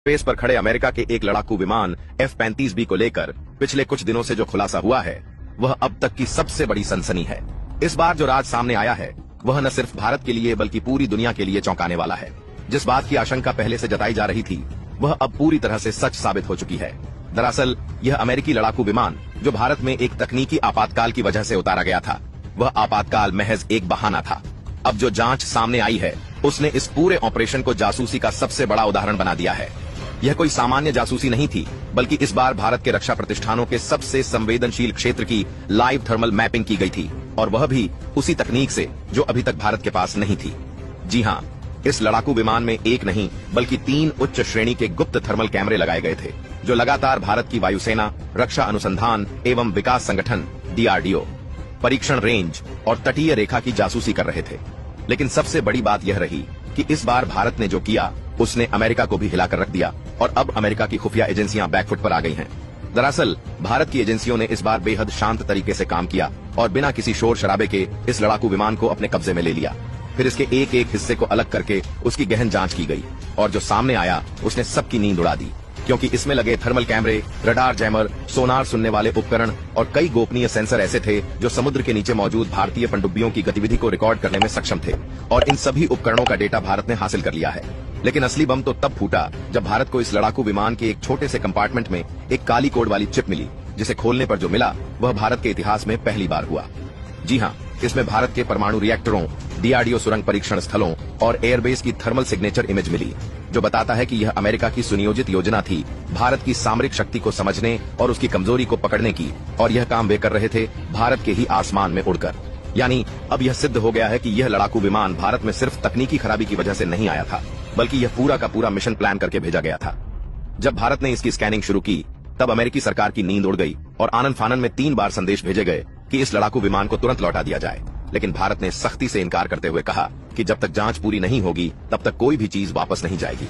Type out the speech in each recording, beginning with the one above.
Space पर खड़े America के एक लड़ाकू विमान F-35B को लेकर पिछले कुछ दिनों से जो खुलासा हुआ है वह अब तक की सबसे बड़ी सनसनी है। इस बार जो राज सामने आया है वह न सिर्फ भारत के लिए बल्कि पूरी दुनिया के लिए चौंकाने वाला है। जिस बात की आशंका पहले से जताई जा रही थी वह अब पूरी तरह से सच साबित हो चुकी है। दरअसल यह अमेरिकी लड़ाकू विमान जो भारत में एक तकनीकी आपातकाल की वजह से उतारा गया था, वह आपातकाल महज एक बहाना था। अब जो जांच सामने आई है उसने इस पूरे ऑपरेशन को जासूसी का सबसे बड़ा उदाहरण बना दिया है। यह कोई सामान्य जासूसी नहीं थी, बल्कि इस बार भारत के रक्षा प्रतिष्ठानों के सबसे संवेदनशील क्षेत्र की लाइव थर्मल मैपिंग की गई थी, और वह भी उसी तकनीक से जो अभी तक भारत के पास नहीं थी। जी हाँ, इस लड़ाकू विमान में एक नहीं बल्कि 3 उच्च श्रेणी के गुप्त थर्मल कैमरे लगाए गए थे, जो लगातार भारत की वायुसेना, रक्षा अनुसंधान एवं विकास संगठन DRDO, परीक्षण रेंज और तटीय रेखा की जासूसी कर रहे थे। लेकिन सबसे बड़ी बात यह रही कि इस बार भारत ने जो किया उसने अमेरिका को भी हिलाकर रख दिया, और अब अमेरिका की खुफिया एजेंसियां बैकफुट पर आ गई हैं। दरअसल भारत की एजेंसियों ने इस बार बेहद शांत तरीके से काम किया और बिना किसी शोर शराबे के इस लड़ाकू विमान को अपने कब्जे में ले लिया। फिर इसके एक एक हिस्से को अलग करके उसकी गहन जांच की गई, और जो सामने आया उसने सबकी नींद उड़ा दी, क्योंकि इसमें लगे थर्मल कैमरे, रडार जैमर, सोनार सुनने वाले उपकरण और कई गोपनीय सेंसर ऐसे थे जो समुद्र के नीचे मौजूद भारतीय पनडुब्बियों की गतिविधि को रिकॉर्ड करने में सक्षम थे, और इन सभी उपकरणों का डेटा भारत ने हासिल कर लिया है। लेकिन असली बम तो तब फूटा जब भारत को इस लड़ाकू विमान के एक छोटे से कंपार्टमेंट में एक काली कोड वाली चिप मिली, जिसे खोलने पर जो मिला वह भारत के इतिहास में पहली बार हुआ। जी हाँ, इसमें भारत के परमाणु रिएक्टरों, DRDO सुरंग परीक्षण स्थलों और एयरबेस की थर्मल सिग्नेचर इमेज मिली, जो बताता है कि यह अमेरिका की सुनियोजित योजना थी भारत की सामरिक शक्ति को समझने और उसकी कमजोरी को पकड़ने की, और यह काम वे कर रहे थे भारत के ही आसमान में उड़कर। यानी अब यह सिद्ध हो गया है कि यह लड़ाकू विमान भारत में सिर्फ तकनीकी खराबी की वजह से नहीं आया था, बल्कि यह पूरा का पूरा मिशन प्लान करके भेजा गया था। जब भारत ने इसकी स्कैनिंग शुरू की तब अमेरिकी सरकार की नींद उड़ गई और आनन फानन में 3 बार संदेश भेजे गए कि इस लड़ाकू विमान को तुरंत लौटा दिया जाए। लेकिन भारत ने सख्ती से इनकार करते हुए कहा कि जब तक जांच पूरी नहीं होगी तब तक कोई भी चीज वापस नहीं जाएगी।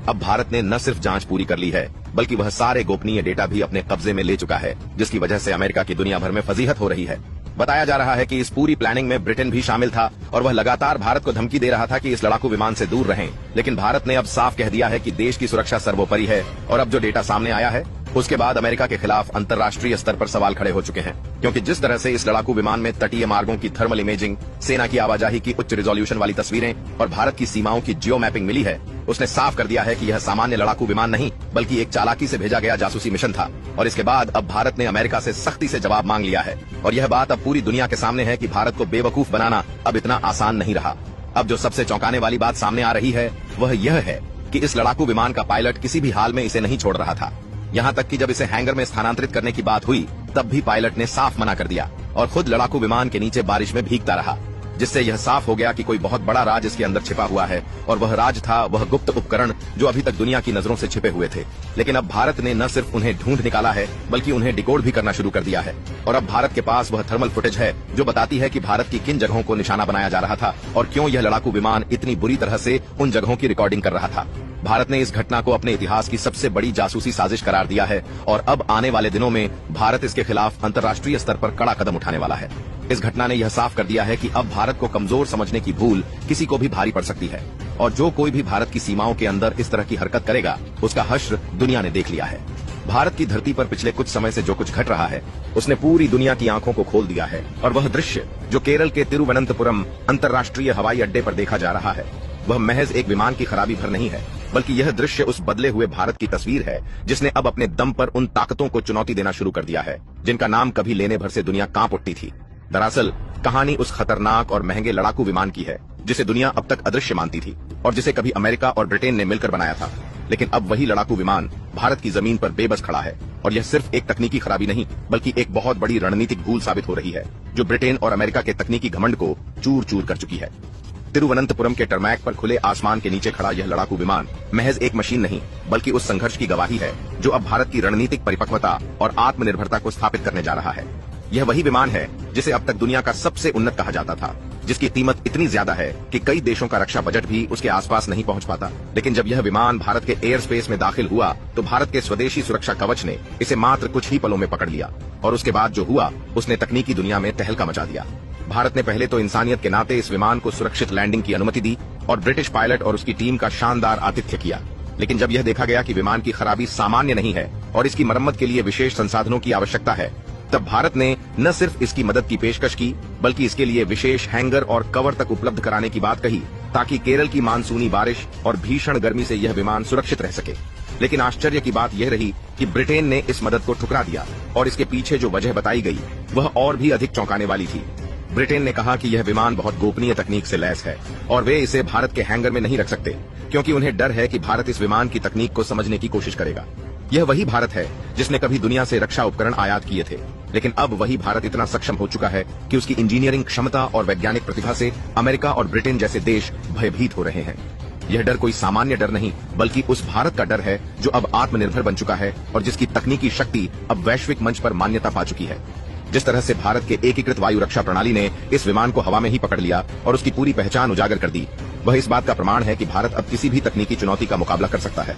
अब भारत ने न सिर्फ जांच पूरी कर ली है, बल्कि वह सारे गोपनीय डेटा भी अपने कब्जे में ले चुका है, जिसकी वजह से अमेरिका की दुनिया भर में फजीहत हो रही है। बताया जा रहा है कि इस पूरी प्लानिंग में ब्रिटेन भी शामिल था, और वह लगातार भारत को धमकी दे रहा था कि इस लड़ाकू विमान से दूर रहें। लेकिन भारत ने अब साफ कह दिया है कि देश की सुरक्षा सर्वोपरि है, और अब जो डेटा सामने आया है उसके बाद अमेरिका के खिलाफ अंतर्राष्ट्रीय स्तर पर सवाल खड़े हो चुके हैं, क्योंकि जिस तरह से इस लड़ाकू विमान में तटीय मार्गों की थर्मल इमेजिंग, सेना की आवाजाही की उच्च रिजोल्यूशन वाली तस्वीरें और भारत की सीमाओं की जियो मैपिंग मिली है, उसने साफ कर दिया है कि यह सामान्य लड़ाकू विमान नहीं बल्कि एक चालाकी से भेजा गया जासूसी मिशन था। और इसके बाद अब भारत ने अमेरिका से सख्ती से जवाब मांग लिया है, और यह बात अब पूरी दुनिया के सामने है कि भारत को बेवकूफ बनाना अब इतना आसान नहीं रहा। अब जो सबसे चौंकाने वाली बात सामने आ रही है वह यह है कि इस लड़ाकू विमान का पायलट किसी भी हाल में इसे नहीं छोड़ रहा था। यहाँ तक कि जब इसे हैंगर में स्थानांतरित करने की बात हुई तब भी पायलट ने साफ मना कर दिया और खुद लड़ाकू विमान के नीचे बारिश में भीगता रहा, जिससे यह साफ हो गया कि कोई बहुत बड़ा राज इसके अंदर छिपा हुआ है, और वह राज था वह गुप्त उपकरण जो अभी तक दुनिया की नजरों से छिपे हुए थे। लेकिन अब भारत ने न सिर्फ उन्हें ढूंढ निकाला है बल्कि उन्हें डिकोड भी करना शुरू कर दिया है, और अब भारत के पास वह थर्मल फुटेज है जो बताती है कि भारत की किन जगहों को निशाना बनाया जा रहा था और क्यों यह लड़ाकू विमान इतनी बुरी तरह से उन जगहों की रिकॉर्डिंग कर रहा था। भारत ने इस घटना को अपने इतिहास की सबसे बड़ी जासूसी साजिश करार दिया है, और अब आने वाले दिनों में भारत इसके खिलाफ अंतर्राष्ट्रीय स्तर पर कड़ा कदम उठाने वाला है। इस घटना ने यह साफ कर दिया है कि अब भारत को कमजोर समझने की भूल किसी को भी भारी पड़ सकती है, और जो कोई भी भारत की सीमाओं के अंदर इस तरह की हरकत करेगा उसका हश्र दुनिया ने देख लिया है। भारत की धरती पर पिछले कुछ समय से जो कुछ घट रहा है उसने पूरी दुनिया की आंखों को खोल दिया है, और वह दृश्य जो केरल के तिरुवनंतपुरम अंतर्राष्ट्रीय हवाई अड्डे पर देखा जा रहा है वह महज एक विमान की खराबी भर नहीं है, बल्कि यह दृश्य उस बदले हुए भारत की तस्वीर है जिसने अब अपने दम पर उन ताकतों को चुनौती देना शुरू कर दिया है जिनका नाम कभी लेने भर से दुनिया कांप उठती थी। दरअसल कहानी उस खतरनाक और महंगे लड़ाकू विमान की है जिसे दुनिया अब तक अदृश्य मानती थी और जिसे कभी अमेरिका और ब्रिटेन ने मिलकर बनाया था। लेकिन अब वही लड़ाकू विमान भारत की जमीन पर बेबस खड़ा है, और यह सिर्फ एक तकनीकी खराबी नहीं बल्कि एक बहुत बड़ी रणनीतिक भूल साबित हो रही है जो ब्रिटेन और अमेरिका के तकनीकी घमंड को चूर चूर कर चुकी है। तिरुवनंतपुरम के टरमैक पर खुले आसमान के नीचे खड़ा यह लड़ाकू विमान महज एक मशीन नहीं बल्कि उस संघर्ष की गवाही है जो अब भारत की रणनीतिक परिपक्वता और आत्मनिर्भरता को स्थापित करने जा रहा है। यह वही विमान है जिसे अब तक दुनिया का सबसे उन्नत कहा जाता था, जिसकी कीमत इतनी ज्यादा है कि कई देशों का रक्षा बजट भी उसके आसपास नहीं पहुंच पाता। लेकिन जब यह विमान भारत के एयर स्पेस में दाखिल हुआ तो भारत के स्वदेशी सुरक्षा कवच ने इसे मात्र कुछ ही पलों में पकड़ लिया, और उसके बाद जो हुआ उसने तकनीकी दुनिया में तहलका मचा दिया। भारत ने पहले तो इंसानियत के नाते इस विमान को सुरक्षित लैंडिंग की अनुमति दी और ब्रिटिश पायलट और उसकी टीम का शानदार आतिथ्य किया, लेकिन जब यह देखा गया कि विमान की खराबी सामान्य नहीं है और इसकी मरम्मत के लिए विशेष संसाधनों की आवश्यकता है, तब भारत ने न सिर्फ इसकी मदद की पेशकश की, बल्कि इसके लिए विशेष हैंगर और कवर तक उपलब्ध कराने की बात कही, ताकि केरल की मानसूनी बारिश और भीषण गर्मी से यह विमान सुरक्षित रह सके। लेकिन आश्चर्य की बात यह रही कि ब्रिटेन ने इस मदद को ठुकरा दिया और इसके पीछे जो वजह बताई गई वह और भी अधिक चौंकाने वाली थी। ब्रिटेन ने कहा कि यह विमान बहुत गोपनीय तकनीक से लैस है और वे इसे भारत के हैंगर में नहीं रख सकते, क्योंकि उन्हें डर है कि भारत इस विमान की तकनीक को समझने की कोशिश करेगा। यह वही भारत है जिसने कभी दुनिया से रक्षा उपकरण आयात किए थे, लेकिन अब वही भारत इतना सक्षम हो चुका है कि उसकी इंजीनियरिंग क्षमता और वैज्ञानिक प्रतिभा से अमेरिका और ब्रिटेन जैसे देश भयभीत हो रहे हैं। यह डर कोई सामान्य डर नहीं, बल्कि उस भारत का डर है जो अब आत्मनिर्भर बन चुका है और जिसकी तकनीकी शक्ति अब वैश्विक मंच पर मान्यता पा चुकी है। जिस तरह से भारत के एकीकृत वायु रक्षा प्रणाली ने इस विमान को हवा में ही पकड़ लिया और उसकी पूरी पहचान उजागर कर दी, वह इस बात का प्रमाण है कि भारत अब किसी भी तकनीकी चुनौती का मुकाबला कर सकता है।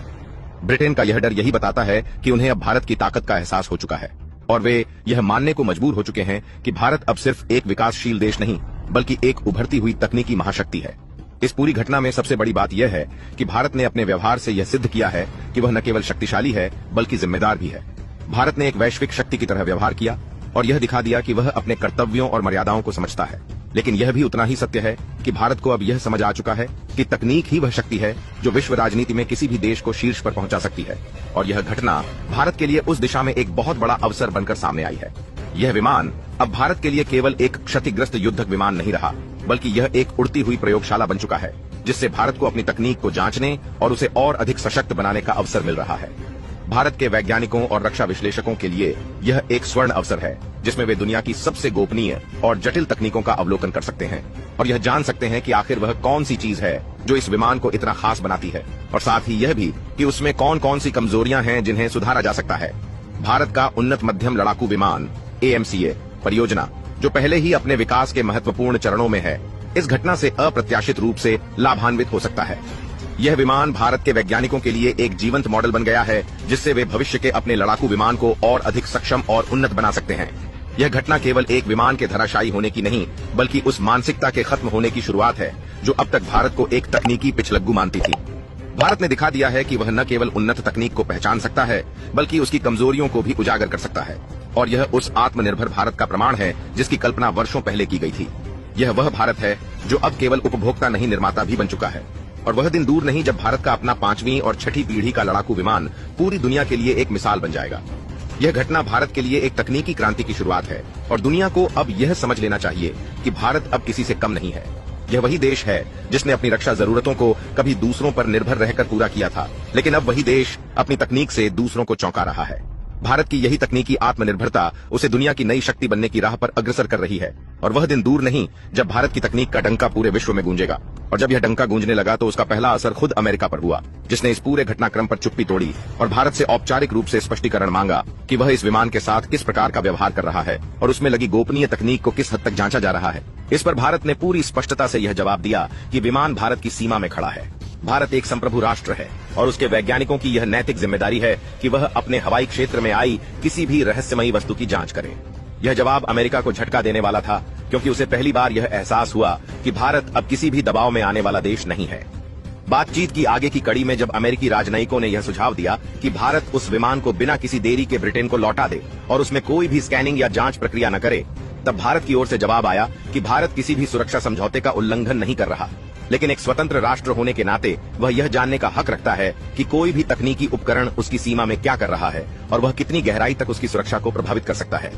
ब्रिटेन का यह डर यही बताता है कि उन्हें अब भारत की ताकत का एहसास हो चुका है और वे यह मानने को मजबूर हो चुके हैं कि भारत अब सिर्फ एक विकासशील देश नहीं, बल्कि एक उभरती हुई तकनीकी महाशक्ति है। इस पूरी घटना में सबसे बड़ी बात यह है कि भारत ने अपने व्यवहार से यह सिद्ध किया है कि वह न केवल शक्तिशाली है, बल्कि जिम्मेदार भी है। भारत ने एक वैश्विक शक्ति की तरह व्यवहार किया और यह दिखा दिया कि वह अपने कर्तव्यों और मर्यादाओं को समझता है। लेकिन यह भी उतना ही सत्य है कि भारत को अब यह समझ आ चुका है कि तकनीक ही वह शक्ति है जो विश्व राजनीति में किसी भी देश को शीर्ष पर पहुंचा सकती है। और यह घटना भारत के लिए उस दिशा में एक बहुत बड़ा अवसर बनकर सामने आई है। यह विमान अब भारत के लिए केवल एक क्षतिग्रस्त युद्धक विमान नहीं रहा, बल्कि यह एक उड़ती हुई प्रयोगशाला बन चुका है, जिससे भारत को अपनी तकनीक को जांचने और उसे और अधिक सशक्त बनाने का अवसर मिल रहा है। भारत के वैज्ञानिकों और रक्षा विश्लेषकों के लिए यह एक स्वर्ण अवसर है, जिसमें वे दुनिया की सबसे गोपनीय और जटिल तकनीकों का अवलोकन कर सकते हैं और यह जान सकते हैं कि आखिर वह कौन सी चीज है जो इस विमान को इतना खास बनाती है, और साथ ही यह भी कि उसमें कौन कौन सी कमजोरियां हैं जिन्हें सुधारा जा सकता है। भारत का उन्नत मध्यम लड़ाकू विमान AMCA परियोजना, जो पहले ही अपने विकास के महत्वपूर्ण चरणों में है, इस घटना से अप्रत्याशित रूप से लाभान्वित हो सकता है। यह विमान भारत के वैज्ञानिकों के लिए एक जीवंत मॉडल बन गया है, जिससे वे भविष्य के अपने लड़ाकू विमान को और अधिक सक्षम और उन्नत बना सकते हैं। यह घटना केवल एक विमान के धराशायी होने की नहीं, बल्कि उस मानसिकता के खत्म होने की शुरुआत है जो अब तक भारत को एक तकनीकी पिछलग्गू मानती थी। भारत ने दिखा दिया है कि वह न केवल उन्नत तकनीक को पहचान सकता है, बल्कि उसकी कमजोरियों को भी उजागर कर सकता है। और यह उस आत्मनिर्भर भारत का प्रमाण है जिसकी कल्पना वर्षों पहले की गई थी। यह वह भारत है जो अब केवल उपभोक्ता नहीं, निर्माता भी बन चुका है। और वह दिन दूर नहीं जब भारत का अपना 5वीं और 6ठी पीढ़ी का लड़ाकू विमान पूरी दुनिया के लिए एक मिसाल बन जाएगा। यह घटना भारत के लिए एक तकनीकी क्रांति की शुरुआत है और दुनिया को अब यह समझ लेना चाहिए कि भारत अब किसी से कम नहीं है। यह वही देश है जिसने अपनी रक्षा जरूरतों को कभी दूसरों पर निर्भर रहकर पूरा किया था, लेकिन अब वही देश अपनी तकनीक से दूसरों को चौंका रहा है। भारत की यही तकनीकी आत्मनिर्भरता उसे दुनिया की नई शक्ति बनने की राह पर अग्रसर कर रही है और वह दिन दूर नहीं जब भारत की तकनीक का डंका पूरे विश्व में गूंजेगा। और जब यह डंका गूंजने लगा तो उसका पहला असर खुद अमेरिका पर हुआ, जिसने इस पूरे घटनाक्रम पर चुप्पी तोड़ी और भारत से औपचारिक रूप से स्पष्टीकरण मांगा कि वह इस विमान के साथ किस प्रकार का व्यवहार कर रहा है और उसमें लगी गोपनीय तकनीक को किस हद तक जांचा जा रहा है। इस पर भारत ने पूरी स्पष्टता से यह जवाब दिया कि विमान भारत की सीमा में खड़ा है। भारत एक संप्रभु राष्ट्र है और उसके वैज्ञानिकों की यह नैतिक जिम्मेदारी है कि वह अपने हवाई क्षेत्र में आई किसी भी रहस्यमयी वस्तु की जांच करे। यह जवाब अमेरिका को झटका देने वाला था, क्योंकि उसे पहली बार यह एहसास हुआ कि भारत अब किसी भी दबाव में आने वाला देश नहीं है। बातचीत की आगे की कड़ी में जब अमेरिकी राजनयिकों ने यह सुझाव दिया कि भारत उस विमान को बिना किसी देरी के ब्रिटेन को लौटा दे और उसमें कोई भी स्कैनिंग या जांच प्रक्रिया न करे, तब भारत की ओर से जवाब आया कि भारत किसी भी सुरक्षा समझौते का उल्लंघन नहीं कर रहा, लेकिन एक स्वतंत्र राष्ट्र होने के नाते वह यह जानने का हक रखता है कि कोई भी तकनीकी उपकरण उसकी सीमा में क्या कर रहा है और वह कितनी गहराई तक उसकी सुरक्षा को प्रभावित कर सकता है।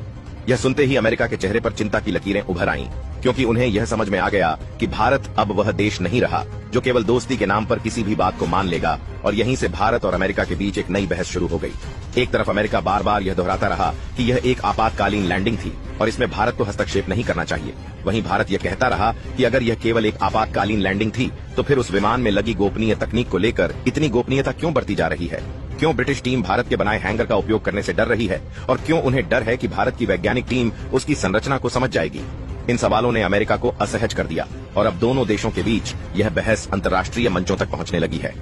यह सुनते ही अमेरिका के चेहरे पर चिंता की लकीरें उभर आईं, क्योंकि उन्हें यह समझ में आ गया कि भारत अब वह देश नहीं रहा जो केवल दोस्ती के नाम पर किसी भी बात को मान लेगा। और यहीं से भारत और अमेरिका के बीच एक नई बहस शुरू हो गई। एक तरफ अमेरिका बार बार यह दोहराता रहा कि यह एक आपातकालीन लैंडिंग थी और इसमें भारत को हस्तक्षेप नहीं करना चाहिए। वहीं भारत यह कहता रहा कि अगर यह केवल एक आपातकालीन लैंडिंग थी तो फिर उस विमान में लगी गोपनीय तकनीक को लेकर इतनी गोपनीयता क्यों बरती जा रही है? क्यों ब्रिटिश टीम भारत के बनाए हैंगर का उपयोग करने से डर रही है? और क्यों उन्हें डर है कि भारत की वैज्ञानिक टीम उसकी संरचना को समझ जाएगी? इन सवालों ने अमेरिका को असहज कर दिया और अब दोनों देशों के बीच यह बहस अंतर्राष्ट्रीय मंचों तक पहुंचने लगी है।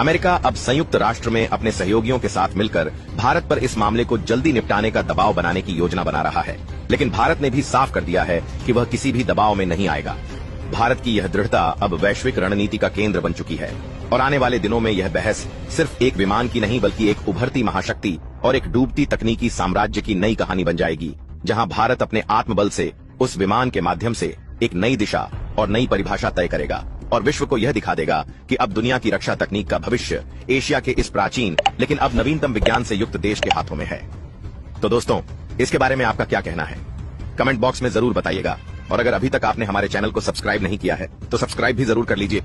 अमेरिका अब संयुक्त राष्ट्र में अपने सहयोगियों के साथ मिलकर भारत पर इस मामले को जल्दी निपटाने का दबाव बनाने की योजना बना रहा है, लेकिन भारत ने भी साफ कर दिया है कि वह किसी भी दबाव में नहीं आएगा। भारत की यह दृढ़ता अब वैश्विक रणनीति का केंद्र बन चुकी है। और आने वाले दिनों में यह बहस सिर्फ एक विमान की नहीं बल्कि एक उभरती महाशक्ति और एक डूबती तकनीकी साम्राज्य की नई कहानी बन जाएगी, जहां भारत अपने आत्मबल से उस विमान के माध्यम से एक नई दिशा और नई परिभाषा तय करेगा और विश्व को यह दिखा देगा कि अब दुनिया की रक्षा तकनीक का भविष्य एशिया के इस प्राचीन लेकिन अब नवीनतम विज्ञान से युक्त देश के हाथों में है। तो दोस्तों, इसके बारे में आपका क्या कहना है? कमेंट बॉक्स में जरूर बताइएगा और अगर अभी तक आपने हमारे चैनल को सब्सक्राइब नहीं किया है तो सब्सक्राइब भी जरूर कर लीजिए